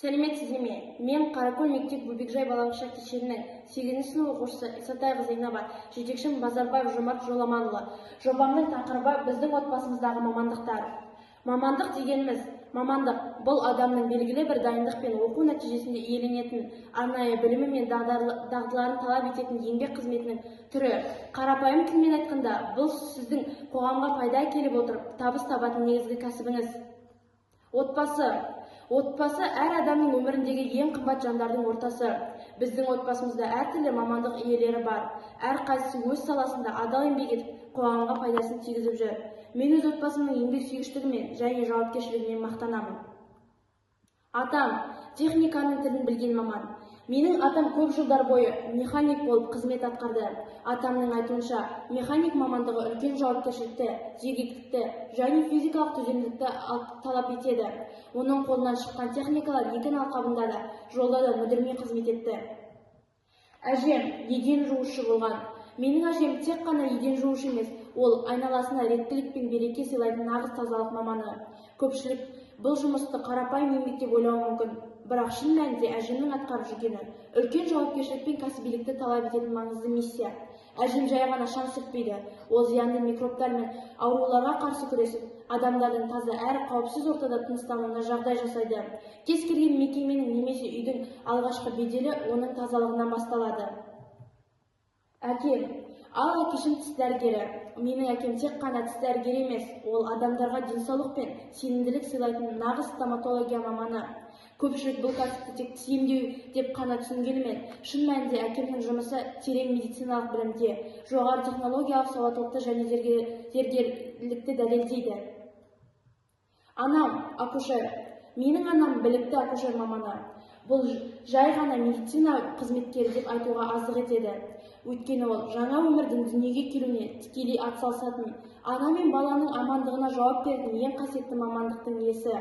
Сәлеметсіз ме? Мен Қаракөл мектеп Бөбекжай балабақша кешенінің 8 сынып оқушысы Исатайқызы Зейнаба, жетекшім Базарбаев Жомарт Жоламанұлы. Жобамның тақырыбы біздің отбасымыздағы мамандықтар. Мамандық дегеніміз, мамандық бұл адамның белгілі бір дайындық пен оқу нәтижесінде иеленетін, арнайы білімі мен дағдыларын талап ететін еңбек қызметінің түрі. Қарапайым тілмен айтқанда, бұл сіздің қоғамға пайда келіп отырып, табыс табатын негізгі кәсібіңіз. Отбасы әр адамның өміріндегі ең қымбат жандардың ортасы. Біздің отбасымызда әртүрлі мамандық иелері бар. Әрқайсысы өз саласында адал еңбек етіп, қоғамға пайдасын тигізіп жүр. Мен өз отбасымның еңбексүйгіштігімен және жауапкершілігімен мақтанамын. Атам техниканың тілін білген маман. Менің атам көп жылдар бойы механик болып қызмет атқарды. Атамның айтуынша, механик мамандығы үлкен жауапкершілікті, зеректікті және физикалық төзімділікті талап етеді. Оның қолынан шыққан техникалар егін алқабында да, жолда да мүдірмей қызмет етті. Әжем еден жуушы болған. Менің әжем тек қана еден жуушы емес, ол айналасына реттілік пен береке сыйлайтын нағыз тазалық маманы. Көпшілік бұл жұмысты қарапайым еңбек деп ойлауы мүмкін, бірақ шын мәнінде әжемнің атқарып жүргені үлкен жауапкершілік пен кәсібилікті талап ететін маңызды миссия. Әжем жай ғана шаң сүртпейді, ол зиянды микробтар мен ауруларға қарсы күресіп, адамдардың таза әрі қауіпсіз ортада тыныстануына жағдай жасайды. Кез келген мекеменің немесе үйдің алғашқы беделі оның тазалығынан басталады. Әкем, ал әкешім тіс дәрігері. Менің әкем тек қана тіс дәрігері емес, ол адамдарға денсаулық пен сенімділік сыйлайтын нағыз стоматология маманы. Көпшілік бұл кәсіпті тек тіс емдеу деп қана түсінгенімен, шын мәнінде әкемнің жұмысы терең медициналық білімде, жоғары технологиялық сауаттылықты және зергерлікті дәлелдейді. Анам акушер. Менің анам білікті акушер маманы. Бұл жай ғана медицина қызметкері деп айтуға аздық етеді. Өйткені ол жаңа өмірдің дүниеге келуіне тікелей атсалысатын, ана мен баланың амандығына жауап беретін ең қасиетті мамандықтың иесі.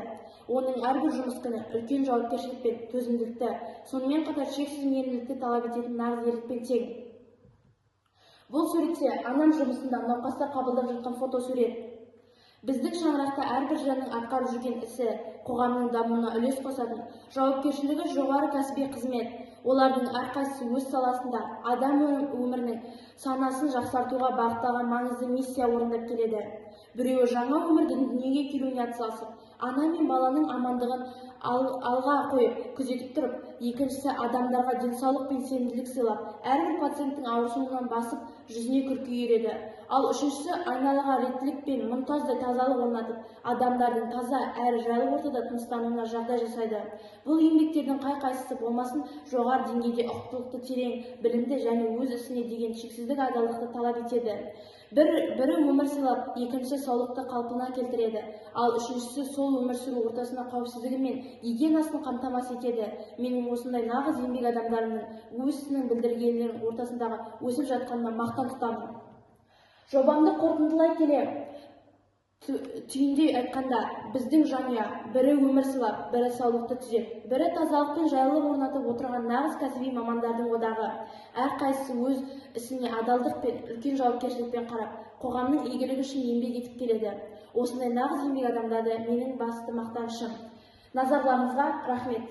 Оның әрбір жұмыс күні үлкен жауапкершілік пен төзімділікті, сонымен қатар шексіз мейірімділікті талап ететін нағыз ерлікпен тең. Бұл суретте анам жұмысында науқастар қабылдап жатқан фотосурет. Біздің шаңырақта әрбір жанның атқарып жүрген ісі, қоғамның дамуына үлес қосатын, жауапкершілігі жоғары кәсіби қызмет. Олардың әрқайсысы өз саласында адам өмірінің санасын жақсартуға бағытталған маңызды миссия орындап келеді. Біреуі жаңа өмірдің дүниеге келуіне атсалысып, ана мен баланың амандығын алға қойып, күзетіп тұрып, екіншісі адамдарға денсаулық пен сенімділік сыйлап, әрбір пациенттің ауырсуынан басып, жүзіне күлкі үйіреді. Ал үшіншісі айналаға реттілік пен мұнтаздай тазалық орнатып, адамдардың таза әрі жайлы ортада тыныстануына жағдай жасайды. Бұл еңбектердің қай-қайсысы болмасын жоғары деңгейде ұқыптылықты терең, білімді және өз ісіне деген шексіздік адалдықты талап етеді. Бірі өмір сыйлап, екіншісі саулықты қалпына келтіреді, ал үшіншісі сол өмір сүру ортасына қауіпсіздігі мен гигиенасын қамтамасыз етеді. Менің осындай нағыз еңбек адамдарының өз ісінің білдіргендерінің ортасындағы өсіп жатқанына мақтан тұтамын. Жобамды қорытындылай келе, түйіндей айтқанда, біздің жанұя бірі өмір сыйлап, бірі саулықты түзеп, бірі тазалық пен жайлылық орнатып отырған нағыз кәсіби мамандардың одағы. Әрқайсысы өз ісіне адалдық пен үлкен жауапкершілікпен қарап, қоғамның игілігі үшін еңбек етіп келеді. Осындай нағыз еңбек адамдары менің басты мақтанышым. Назарларыңызға рахмет.